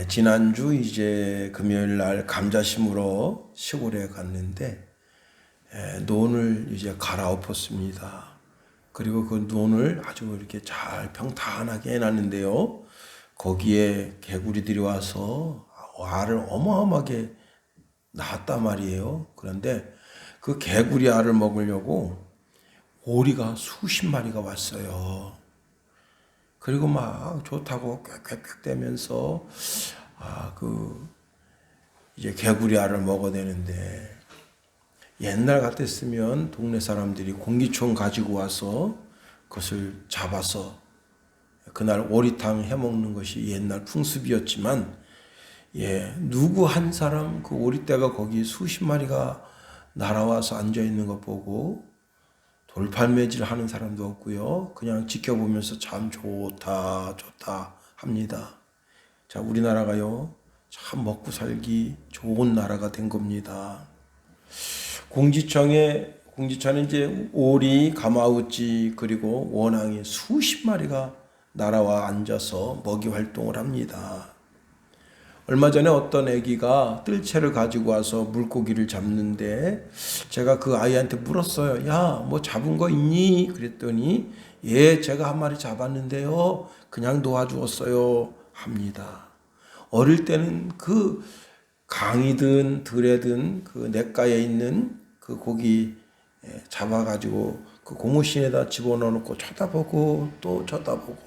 지난주 이제 금요일 날 감자 심으러 시골에 갔는데 논을 이제 갈아엎었습니다. 그리고 그 논을 아주 이렇게 잘 평탄하게 해놨는데요. 거기에 개구리들이 와서 알을 어마어마하게 낳았단 말이에요. 그런데 그 개구리 알을 먹으려고 오리가 수십 마리가 왔어요. 그리고 막 좋다고 꽥꽥꽥대면서 이제 개구리 알을 먹어야 되는데, 옛날 같았으면 동네 사람들이 공기총 가지고 와서 그것을 잡아서 그날 오리탕 해 먹는 것이 옛날 풍습이었지만, 누구 한 사람 그 오리떼가 거기 수십 마리가 날아와서 앉아 있는 것 보고 돌팔매질 하는 사람도 없고요. 그냥 지켜보면서 참 좋다 합니다. 자, 우리나라가요, 참 먹고 살기 좋은 나라가 된 겁니다. 공지천에 이제 오리, 가마우치 그리고 원앙이 수십 마리가 날아와 앉아서 먹이 활동을 합니다. 얼마 전에 어떤 아기가 뜰채를 가지고 와서 물고기를 잡는데, 제가 그 아이한테 물었어요. 야, 뭐 잡은 거 있니? 그랬더니 제가 한 마리 잡았는데요, 그냥 놓아주었어요 합니다. 어릴 때는 그 강이든 들에든 그 냇가에 있는 그 고기 잡아가지고 그 고무신에다 집어넣어놓고 쳐다보고 또 쳐다보고,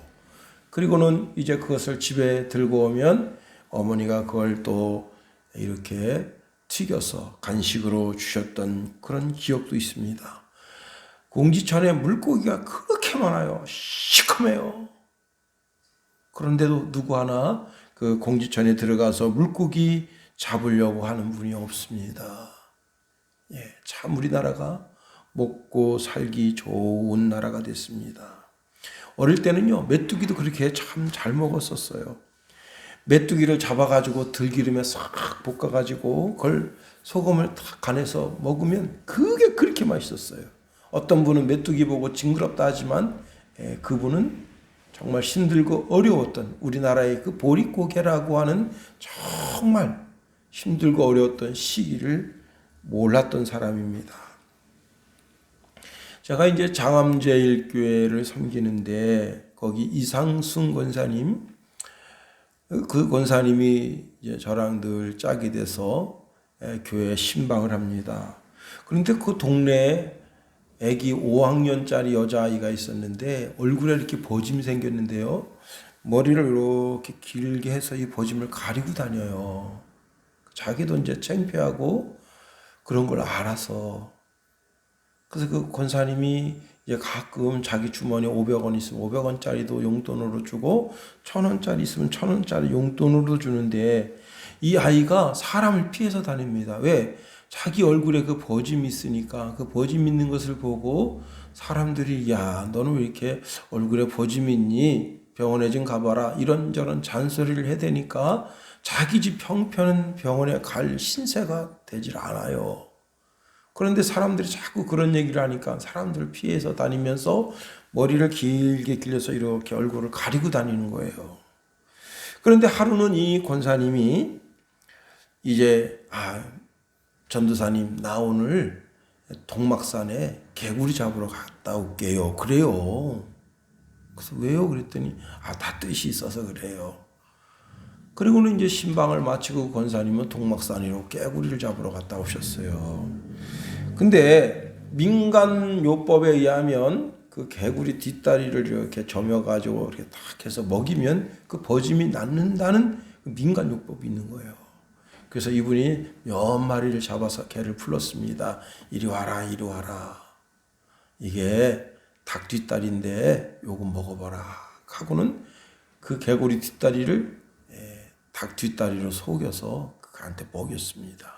그리고는 이제 그것을 집에 들고 오면 어머니가 그걸 또 이렇게 튀겨서 간식으로 주셨던 그런 기억도 있습니다. 공지천에 물고기가 그렇게 많아요. 시커매요. 그런데도 누구 하나 그 공지천에 들어가서 물고기 잡으려고 하는 분이 없습니다. 참 우리나라가 먹고 살기 좋은 나라가 됐습니다. 어릴 때는요, 메뚜기도 그렇게 참 잘 먹었었어요. 메뚜기를 잡아가지고 들기름에 싹 볶아가지고 그걸 소금을 탁 간해서 먹으면 그게 그렇게 맛있었어요. 어떤 분은 메뚜기 보고 징그럽다 하지만 그분은 정말 힘들고 어려웠던, 우리나라의 그 보릿고개라고 하는 정말 힘들고 어려웠던 시기를 몰랐던 사람입니다. 제가 이제 장암제일교회를 섬기는데 거기 이상순 권사님, 그 권사님이 이제 저랑 늘 짝이 돼서 교회에 신방을 합니다. 그런데 그 동네에 아기 5학년짜리 여자아이가 있었는데 얼굴에 이렇게 버짐이 생겼는데요, 머리를 이렇게 길게 해서 이 버짐을 가리고 다녀요. 자기도 이제 창피하고 그런 걸 알아서. 그래서 그 권사님이 이제 가끔 자기 주머니에 500원 있으면 500원짜리도 용돈으로 주고 1000원짜리 있으면 1000원짜리 용돈으로 주는데, 이 아이가 사람을 피해서 다닙니다. 왜? 자기 얼굴에 그 버짐이 있으니까 그 버짐 있는 것을 보고 사람들이, 야, 너는 왜 이렇게 얼굴에 버짐이 있니? 병원에 좀 가봐라. 이런저런 잔소리를 해대니까 자기 집 형편은 병원에 갈 신세가 되질 않아요. 그런데 사람들이 자꾸 그런 얘기를 하니까 사람들을 피해서 다니면서 머리를 길게 길러서 이렇게 얼굴을 가리고 다니는 거예요. 그런데 하루는 이 권사님이 이제, 전도사님, 나 오늘 동막산에 개구리 잡으러 갔다 올게요. 그래요. 그래서 왜요? 그랬더니 다 뜻이 있어서 그래요. 그리고는 이제 신방을 마치고 권사님은 동막산으로 개구리를 잡으러 갔다 오셨어요. 근데 민간요법에 의하면 그 개구리 뒷다리를 이렇게 점여가지고 이렇게 탁 해서 먹이면 그 버짐이 낫는다는 민간요법이 있는 거예요. 그래서 이분이 몇 마리를 잡아서 개를 풀었습니다. 이리 와라, 이리 와라. 이게 닭 뒷다리인데 요거 먹어봐라 하고는 그 개구리 뒷다리를 닭 뒷다리로 속여서 그한테 먹였습니다.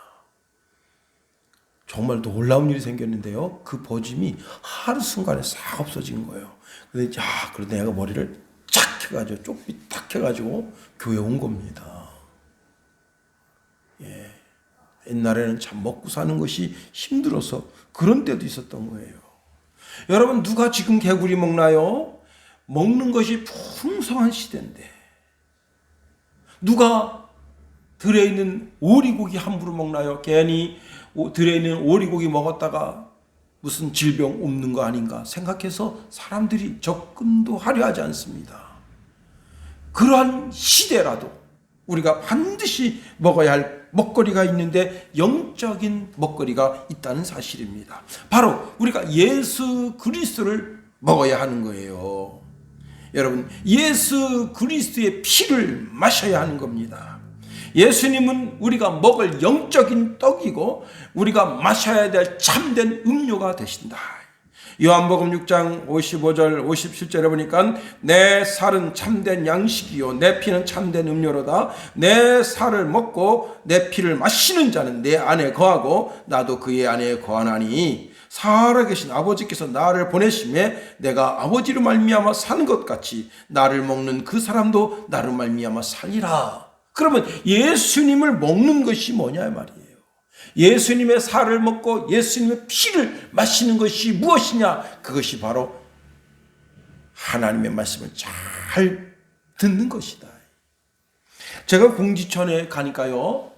정말 놀라운 일이 생겼는데요, 그 버짐이 하루 순간에 싹 없어진 거예요. 그런데 그러다 내가 머리를 쫙 해가지고 쪽비 딱 해가지고 교회 온 겁니다. 옛날에는 참 먹고 사는 것이 힘들어서 그런 때도 있었던 거예요. 여러분, 누가 지금 개구리 먹나요? 먹는 것이 풍성한 시대인데 누가 들에 있는 오리고기 함부로 먹나요? 괜히 들에 있는 오리고기 먹었다가 무슨 질병 옮는 거 아닌가 생각해서 사람들이 접근도 하려 하지 않습니다. 그러한 시대라도 우리가 반드시 먹어야 할 먹거리가 있는데 영적인 먹거리가 있다는 사실입니다. 바로 우리가 예수 그리스도를 먹어야 하는 거예요. 여러분, 예수 그리스도의 피를 마셔야 하는 겁니다. 예수님은 우리가 먹을 영적인 떡이고 우리가 마셔야 될 참된 음료가 되신다. 요한복음 6장 55절 57절에 보니까 내 살은 참된 양식이요 내 피는 참된 음료로다. 내 살을 먹고 내 피를 마시는 자는 내 안에 거하고 나도 그의 안에 거하나니 살아계신 아버지께서 나를 보내심에 내가 아버지로 말미암아 사는 것 같이 나를 먹는 그 사람도 나로 말미암아 살리라. 그러면 예수님을 먹는 것이 뭐냐 말이에요. 예수님의 살을 먹고 예수님의 피를 마시는 것이 무엇이냐? 그것이 바로 하나님의 말씀을 잘 듣는 것이다. 제가 공지천에 가니까요,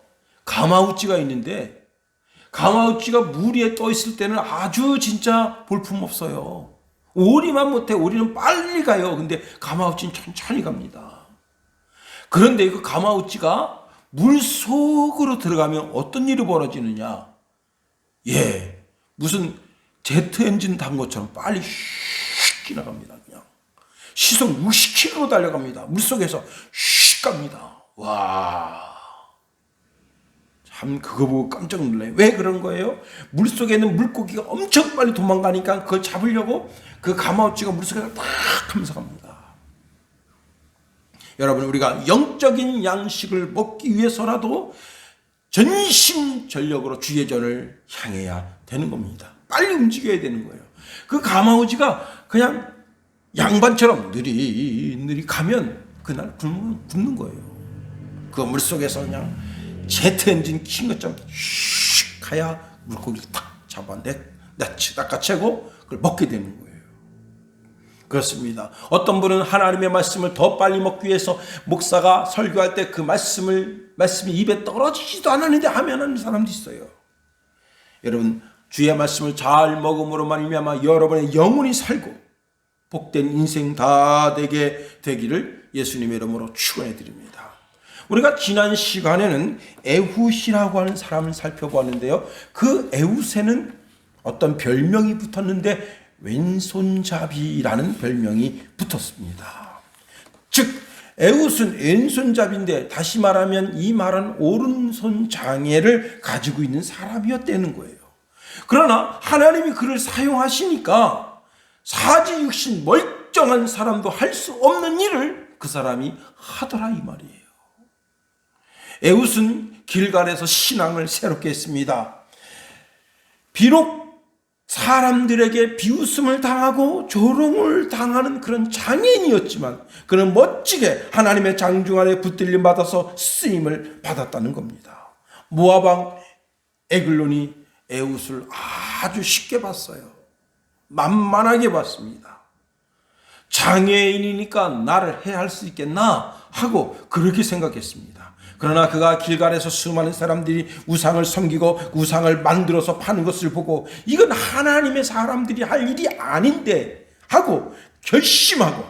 가마우찌가 있는데 가마우찌가 물 위에 떠 있을 때는 아주 진짜 볼품없어요. 오리만 못해. 오리는 빨리 가요. 근데 가마우찌는 천천히 갑니다. 그런데 그 가마우찌가 물 속으로 들어가면 어떤 일이 벌어지느냐? 무슨 제트 엔진 탄 것처럼 빨리 슉 지나갑니다. 그냥 시속 60km로 달려갑니다. 물 속에서 슉 갑니다. 와, 참 그거 보고 깜짝 놀라요. 왜 그런 거예요? 물 속에 있는 물고기가 엄청 빨리 도망가니까 그걸 잡으려고 그 가마우찌가 물 속에서 딱 하면서 갑니다. 여러분, 우리가 영적인 양식을 먹기 위해서라도 전심전력으로 주의 전을 향해야 되는 겁니다. 빨리 움직여야 되는 거예요. 그 가마우지가 그냥 양반처럼 느리느리 가면 그날 굶는 거예요. 그 물속에서 그냥 제트 엔진 킨 것처럼 슉 가야 물고기를 탁 잡아 낚아채고 그걸 먹게 되는 거예요. 그렇습니다. 어떤 분은 하나님의 말씀을 더 빨리 먹기 위해서 목사가 설교할 때 그 말씀이 입에 떨어지지도 않았는데 하는 사람도 있어요. 여러분, 주의 말씀을 잘 먹음으로 말미암아 여러분의 영혼이 살고 복된 인생 다 되게 되기를 예수님의 이름으로 축원해 드립니다. 우리가 지난 시간에는 에훗이라고 하는 사람을 살펴보았는데요. 그 에훗에는 어떤 별명이 붙었는데 왼손잡이라는 별명이 붙었습니다. 즉 에훗은 왼손잡이인데 다시 말하면 이 말은 오른손 장애를 가지고 있는 사람이었다는 거예요. 그러나 하나님이 그를 사용하시니까 사지육신 멀쩡한 사람도 할 수 없는 일을 그 사람이 하더라 이 말이에요. 에훗은 길갈에서 신앙을 새롭게 했습니다. 비록 사람들에게 비웃음을 당하고 조롱을 당하는 그런 장애인이었지만 그는 멋지게 하나님의 장중 안에 붙들림 받아서 쓰임을 받았다는 겁니다. 모압 왕 에글론이 에훗을 아주 쉽게 봤어요. 만만하게 봤습니다. 장애인이니까 나를 해할 수 있겠나 하고 그렇게 생각했습니다. 그러나 그가 길갈에서 수많은 사람들이 우상을 섬기고 우상을 만들어서 파는 것을 보고 이건 하나님의 사람들이 할 일이 아닌데 하고 결심하고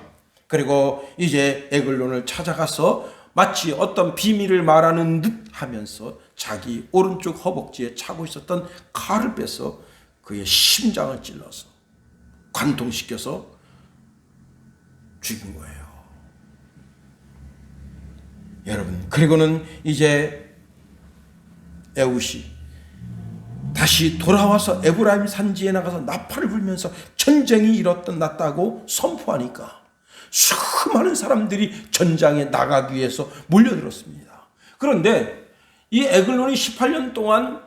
그리고 이제 에글론을 찾아가서 마치 어떤 비밀을 말하는 듯 하면서 자기 오른쪽 허벅지에 차고 있었던 칼을 빼서 그의 심장을 찔러서 관통시켜서 죽인 거예요. 여러분, 그리고는 이제 에훗이 다시 돌아와서 에브라임 산지에 나가서 나팔을 불면서 전쟁이 났다고 선포하니까 수많은 사람들이 전장에 나가기 위해서 몰려들었습니다. 그런데 이 에글론이 18년 동안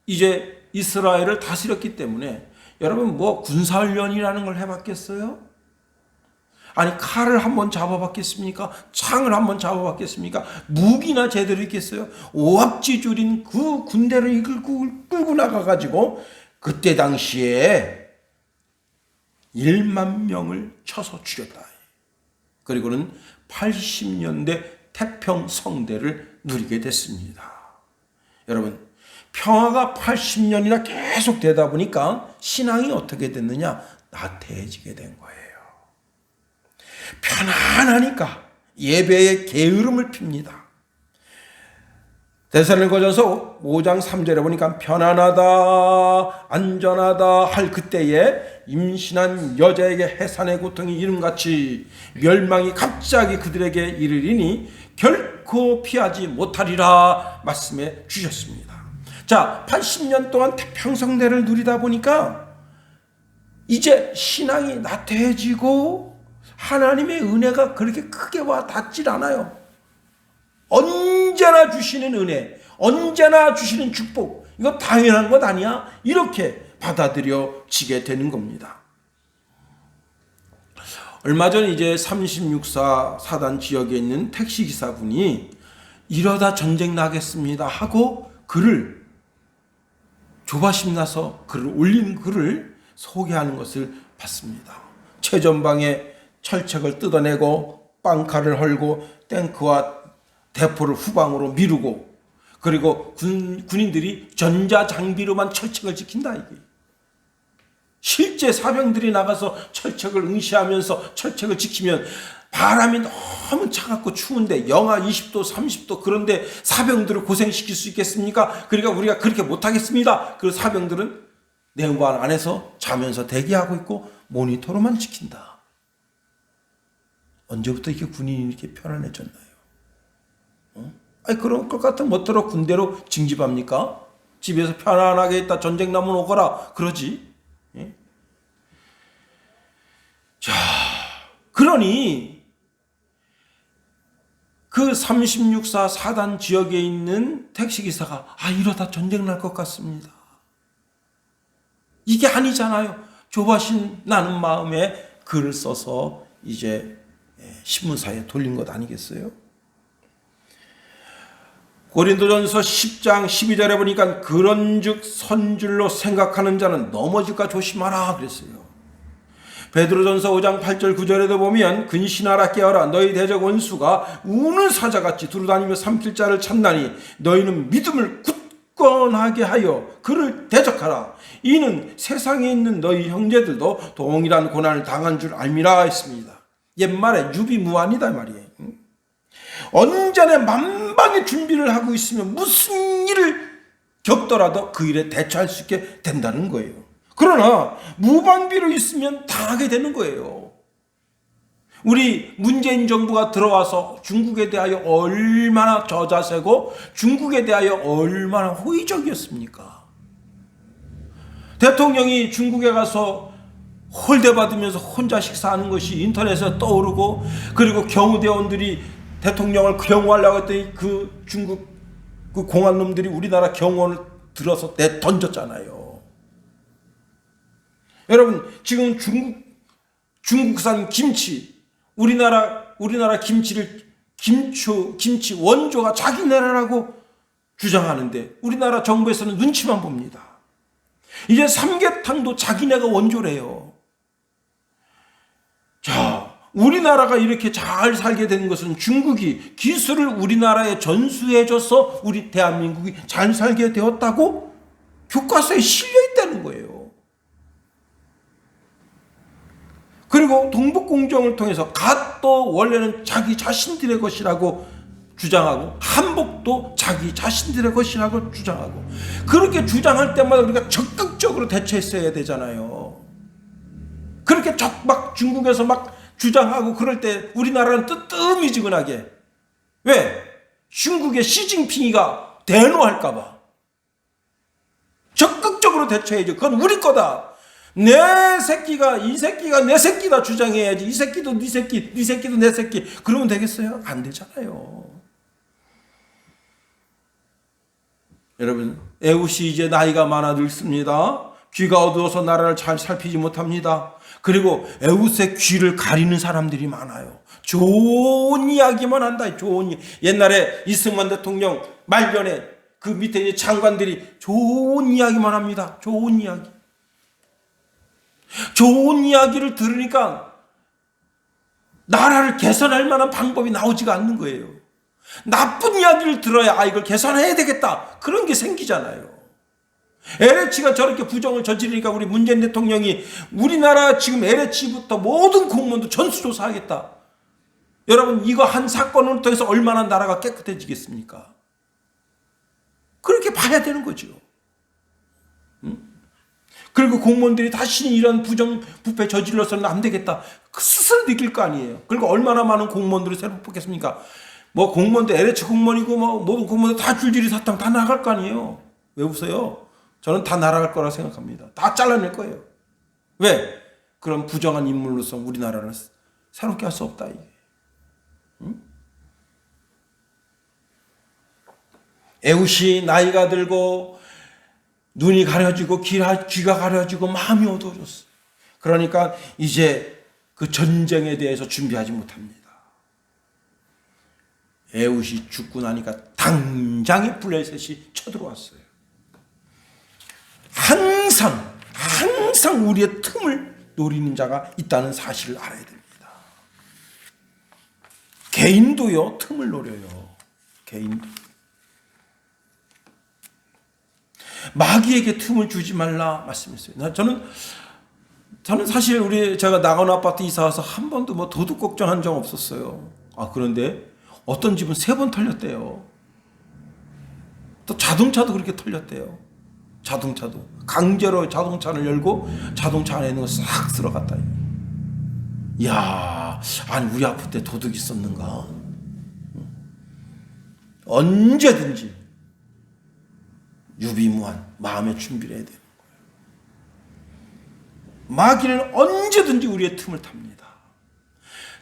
이제 이스라엘을 다스렸기 때문에 여러분 군사훈련이라는 걸 해봤겠어요? 아니 칼을 한번 잡아봤겠습니까? 창을 한번 잡아봤겠습니까? 무기나 제대로 있겠어요? 오합지졸인 그 군대를 끌고 나가가지고 그때 당시에 1만 명을 쳐서 죽였다. 그리고는 80년대 태평성대를 누리게 됐습니다. 여러분, 평화가 80년이나 계속 되다 보니까 신앙이 어떻게 됐느냐? 나태해지게 된 거예요. 편안하니까 예배의 게으름을 핍니다. 데살로니가전서 5장 3절에 보니까 편안하다 안전하다 할 그때에 임신한 여자에게 해산의 고통이 이름같이 멸망이 갑자기 그들에게 이르리니 결코 피하지 못하리라 말씀해 주셨습니다. 자, 80년 동안 태평성대를 누리다 보니까 이제 신앙이 나태해지고 하나님의 은혜가 그렇게 크게 와 닿질 않아요. 언제나 주시는 은혜, 언제나 주시는 축복, 이거 당연한 것 아니야? 이렇게 받아들여지게 되는 겁니다. 얼마 전 이제 36사 사단 지역에 있는 택시기사분이 이러다 전쟁 나겠습니다 하고 글을 조바심 나서 글을 올린 글을 소개하는 것을 봤습니다. 최전방에 철책을 뜯어내고 빵칼을 헐고 탱크와 대포를 후방으로 미루고 그리고 군인들이 전자장비로만 철책을 지킨다 이게. 실제 사병들이 나가서 철책을 응시하면서 철책을 지키면 바람이 너무 차갑고 추운데 영하 20도 30도 그런데 사병들을 고생시킬 수 있겠습니까? 그러니까 우리가 그렇게 못하겠습니다. 그 사병들은 내무반 안에서 자면서 대기하고 있고 모니터로만 지킨다. 언제부터 이렇게 군인이 이렇게 편안해졌나요? 아니 그런 것 같으면 뭐더러 군대로 징집합니까? 집에서 편안하게 있다 전쟁 나면 오거라 그러지. 예? 자, 그러니 그 36사 사단 지역에 있는 택시기사가 이러다 전쟁 날 것 같습니다. 이게 아니잖아요. 조바심 나는 마음에 글을 써서 이제 신문사에 돌린 것 아니겠어요? 고린도전서 10장 12절에 보니까 그런즉 선줄로 생각하는 자는 넘어질까 조심하라 그랬어요. 베드로전서 5장 8절 9절에도 보면 근신하라 깨어라 너희 대적 원수가 우는 사자같이 두루다니며 삼킬 자를 찾나니 너희는 믿음을 굳건하게 하여 그를 대적하라. 이는 세상에 있는 너희 형제들도 동일한 고난을 당한 줄 알미라 했습니다. 옛말에 유비무환이다 말이에요. 언제나 만방의 준비를 하고 있으면 무슨 일을 겪더라도 그 일에 대처할 수 있게 된다는 거예요. 그러나 무방비로 있으면 당하게 되는 거예요. 우리 문재인 정부가 들어와서 중국에 대하여 얼마나 저자세고 중국에 대하여 얼마나 호의적이었습니까? 대통령이 중국에 가서 홀대받으면서 혼자 식사하는 것이 인터넷에 떠오르고 그리고 경호대원들이 대통령을 경호하려고 했더니 그 중국 그 공안놈들이 우리나라 경호원을 들어서 던졌잖아요. 여러분 지금 중국산 김치 우리나라 김치를 김치 원조가 자기네라고 주장하는데 우리나라 정부에서는 눈치만 봅니다. 이제 삼계탕도 자기네가 원조래요. 자, 우리나라가 이렇게 잘 살게 된 것은 중국이 기술을 우리나라에 전수해줘서 우리 대한민국이 잘 살게 되었다고 교과서에 실려 있다는 거예요. 그리고 동북공정을 통해서 갓도 원래는 자기 자신들의 것이라고 주장하고 한복도 자기 자신들의 것이라고 주장하고 그렇게 주장할 때마다 우리가 적극적으로 대처했어야 되잖아요. 그렇게 막 중국에서 막 주장하고 그럴 때 우리나라는 뜨뜻미지근하게 왜? 중국의 시진핑이가 대노할까 봐 적극적으로 대처해야죠. 그건 우리 거다. 내 새끼가 이 새끼가 내 새끼다 주장해야지. 이 새끼도 네 새끼 네 새끼도 내 새끼 그러면 되겠어요? 안 되잖아요. 여러분 에웃이 이제 나이가 많아 늙습니다. 귀가 어두워서 나라를 잘 살피지 못합니다. 그리고 에웃의 귀를 가리는 사람들이 많아요. 좋은 이야기만 한다. 좋은 옛날에 이승만 대통령 말년에 그 밑에 있는 장관들이 좋은 이야기만 합니다. 좋은 이야기. 좋은 이야기를 들으니까 나라를 개선할 만한 방법이 나오지가 않는 거예요. 나쁜 이야기를 들어야 이걸 개선해야 되겠다. 그런 게 생기잖아요. LH가 저렇게 부정을 저지르니까 우리 문재인 대통령이 우리나라 지금 LH부터 모든 공무원도 전수조사하겠다. 여러분, 이거 한 사건을 통해서 얼마나 나라가 깨끗해지겠습니까? 그렇게 봐야 되는 거죠. 그리고 공무원들이 다시 이런 부패 저질러서는 안 되겠다. 스스로 느낄 거 아니에요. 그리고 얼마나 많은 공무원들이 새로 뽑겠습니까? 뭐 공무원들, LH 공무원이고 뭐 모든 공무원들 다 줄줄이 사탕 다 나갈 거 아니에요. 왜 웃어요? 저는 다 날아갈 거라 생각합니다. 다 잘라낼 거예요. 왜? 그런 부정한 인물로서 우리나라를 새롭게 할 수 없다. 이게. 에웃이 나이가 들고 눈이 가려지고 귀가 가려지고 마음이 어두워졌어. 그러니까 이제 그 전쟁에 대해서 준비하지 못합니다. 에웃이 죽고 나니까 당장에 블레셋이 쳐들어왔어요. 항상 우리의 틈을 노리는 자가 있다는 사실을 알아야 됩니다. 개인도요, 틈을 노려요. 개인도. 마귀에게 틈을 주지 말라 말씀했어요. 저는 사실 제가 나간 아파트 이사 와서 한 번도 뭐 도둑 걱정한 적 없었어요. 그런데 어떤 집은 3번 털렸대요. 또 자동차도 그렇게 털렸대요. 자동차도 강제로 자동차를 열고 자동차 안에 있는 거 싹 들어갔다. 이야, 아니 우리 아파트에 도둑이 있었는가? 언제든지 유비무한 마음의 준비를 해야 되는 거예요. 마귀는 언제든지 우리의 틈을 탑니다.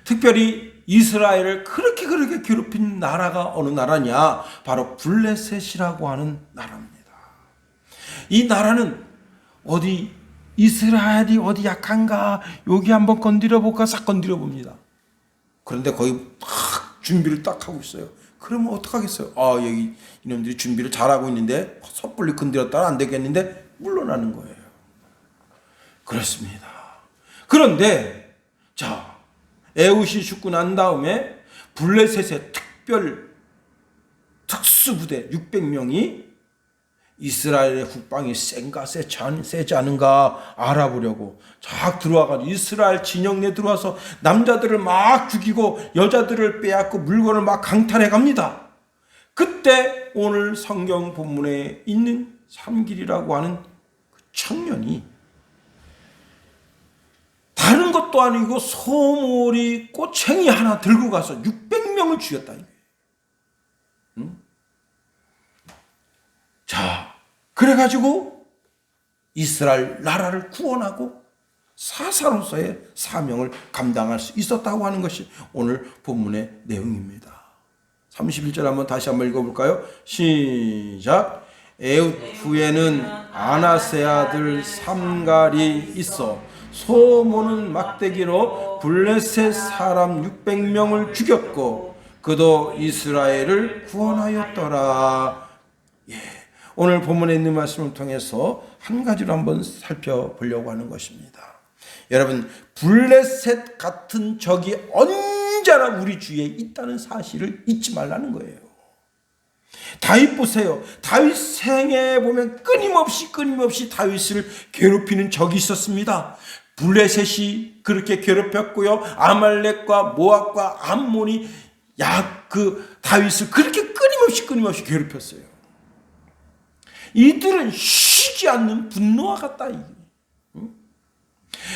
특별히 이스라엘을 그렇게 괴롭힌 나라가 어느 나라냐? 바로 블레셋이라고 하는 나라입니다. 이 나라는 이스라엘이 어디 약한가? 여기 한번 건드려 볼까? 싹 건드려 봅니다. 그런데 거기 막 준비를 딱 하고 있어요. 그러면 어떡하겠어요? 여기 이놈들이 준비를 잘하고 있는데 섣불리 건드렸다가 안 되겠는데 물러나는 거예요. 그렇습니다. 그런데 에웃이 죽고 난 다음에 블레셋의 특수부대 600명이 이스라엘의 국방이 센가 세지 않은가 알아보려고 들어와가지고 이스라엘 진영 내 들어와서 남자들을 막 죽이고 여자들을 빼앗고 물건을 막 강탈해 갑니다. 그때 오늘 성경 본문에 있는 삼길이라고 하는 그 청년이 다른 것도 아니고 소몰이 꼬챙이 하나 들고 가서 600명을 죽였다. 그래가지고 이스라엘 나라를 구원하고 사사로서의 사명을 감당할 수 있었다고 하는 것이 오늘 본문의 내용입니다. 31절 다시 한번 읽어볼까요? 시작. 에웃 후에는 아나세 아들 삼갈이 있어 소모는 막대기로 블레셋 사람 600명을 죽였고 그도 이스라엘을 구원하였더라. 오늘 본문에 있는 말씀을 통해서 한 가지로 한번 살펴보려고 하는 것입니다. 여러분, 블레셋 같은 적이 언제나 우리 주위에 있다는 사실을 잊지 말라는 거예요. 다윗 보세요. 다윗 생애에 보면 끊임없이 다윗을 괴롭히는 적이 있었습니다. 블레셋이 그렇게 괴롭혔고요. 아말렉과 모압과 암몬이 다윗을 그렇게 끊임없이 괴롭혔어요. 이들은 쉬지 않는 분노와 같다.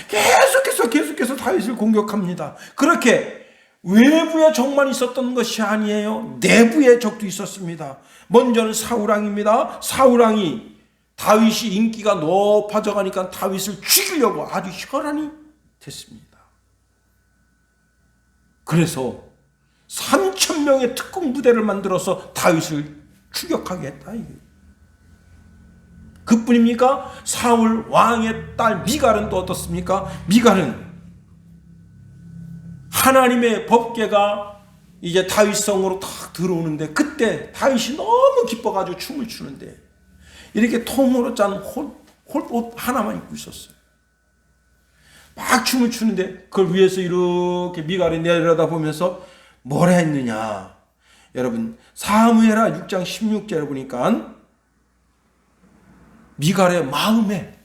계속해서 다윗을 공격합니다. 그렇게 외부에 적만 있었던 것이 아니에요. 내부의 적도 있었습니다. 먼저는 사울왕입니다. 사울왕이 다윗이 인기가 높아져 가니까 다윗을 죽이려고 아주 혈안이 됐습니다. 그래서 3,000명의 특공 부대를 만들어서 다윗을 추격하게 했다. 그뿐입니까? 사울 왕의 딸 미갈은 또 어떻습니까? 미갈은 하나님의 법궤가 이제 다윗성으로 탁 들어오는데 그때 다윗이 너무 기뻐가지고 춤을 추는데 이렇게 통으로 짠 홀옷 하나만 입고 있었어요. 막 춤을 추는데 그걸 위에서 이렇게 미갈이 내려다 보면서 뭐라 했느냐? 여러분 사무엘하 6장 16절에 보니까 미갈의 마음에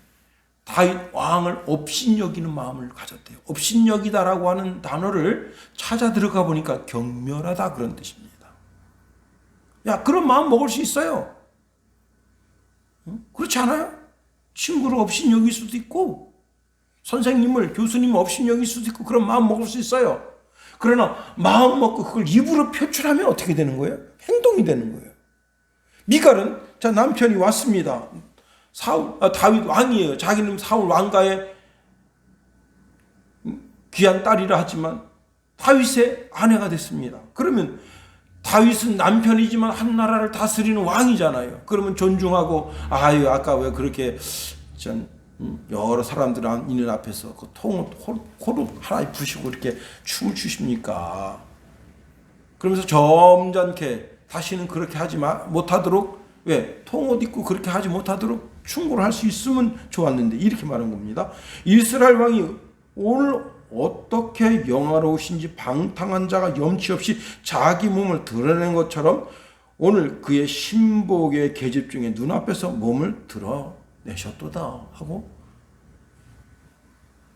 다윗 왕을 업신여기는 마음을 가졌대요. 업신여기다라고 하는 단어를 찾아 들어가 보니까 경멸하다 그런 뜻입니다. 야, 그런 마음 먹을 수 있어요. 그렇지 않아요? 친구를 업신여길 수도 있고 선생님을 교수님을 업신여길 수도 있고 그런 마음 먹을 수 있어요. 그러나 마음 먹고 그걸 입으로 표출하면 어떻게 되는 거예요? 행동이 되는 거예요. 미갈은 자 남편이 왔습니다. 다윗 왕이에요. 자기는 사울 왕가의 귀한 딸이라 하지만 다윗의 아내가 됐습니다. 그러면 다윗은 남편이지만 한 나라를 다스리는 왕이잖아요. 그러면 존중하고 아유 아까 왜 그렇게 여러 사람들 있는 앞에서 그 호흡 하나 부시고 이렇게 춤을 추십니까? 그러면서 점잖게 다시는 그렇게 하지 못하도록 왜 통옷 입고 그렇게 하지 못하도록 충고를 할 수 있으면 좋았는데 이렇게 말한 겁니다. 이스라엘 왕이 오늘 어떻게 영화로우신지 방탕한 자가 염치 없이 자기 몸을 드러낸 것처럼 오늘 그의 신복의 계집 중에 눈앞에서 몸을 드러내셨도다 하고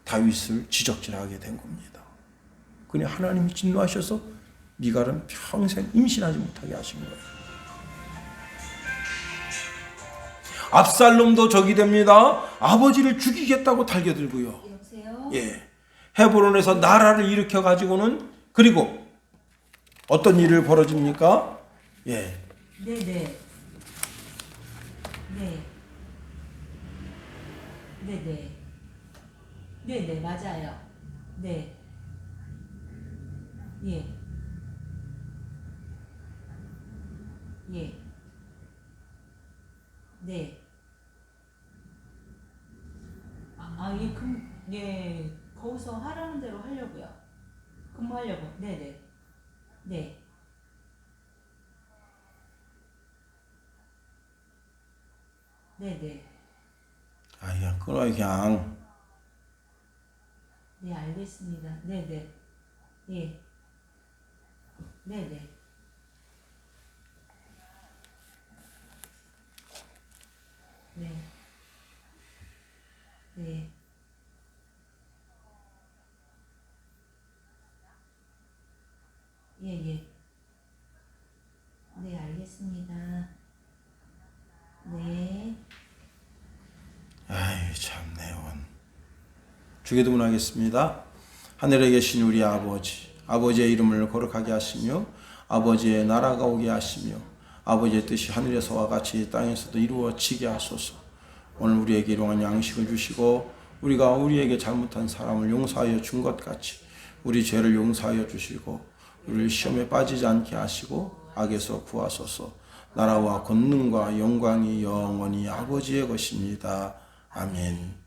다윗을 지적질하게 된 겁니다. 그냥 하나님이 진노하셔서 미갈은 평생 임신하지 못하게 하신 거예요. 압살롬도 적이 됩니다. 아버지를 죽이겠다고 달겨들고요. 여보세요? 예. 헤브론에서 나라를 일으켜 가지고는 그리고 어떤 일을 벌어집니까? 예. 네네. 네. 네네. 네네, 맞아요. 네. 예. 예. 네. 예, 예, 거기서 하라는 대로 하려고요. 근무하려고. 네네. 네. 네네. 그냥 끊어요, 그냥. 네, 알겠습니다. 네네. 예. 네네. 네. 네. 예, 예. 네, 알겠습니다. 네. 아이, 참네요. 주기도문 하겠습니다. 하늘에 계신 우리 아버지, 아버지의 이름을 거룩하게 하시며 아버지의 나라가 오게 하시며 아버지의 뜻이 하늘에서와 같이 땅에서도 이루어지게 하소서. 오늘 우리에게 일용할 양식을 주시고 우리가 우리에게 잘못한 사람을 용서하여 준 것 같이 우리 죄를 용서하여 주시고 우리를 시험에 빠지지 않게 하시고 악에서 구하소서. 나라와 권능과 영광이 영원히 아버지의 것입니다. 아멘.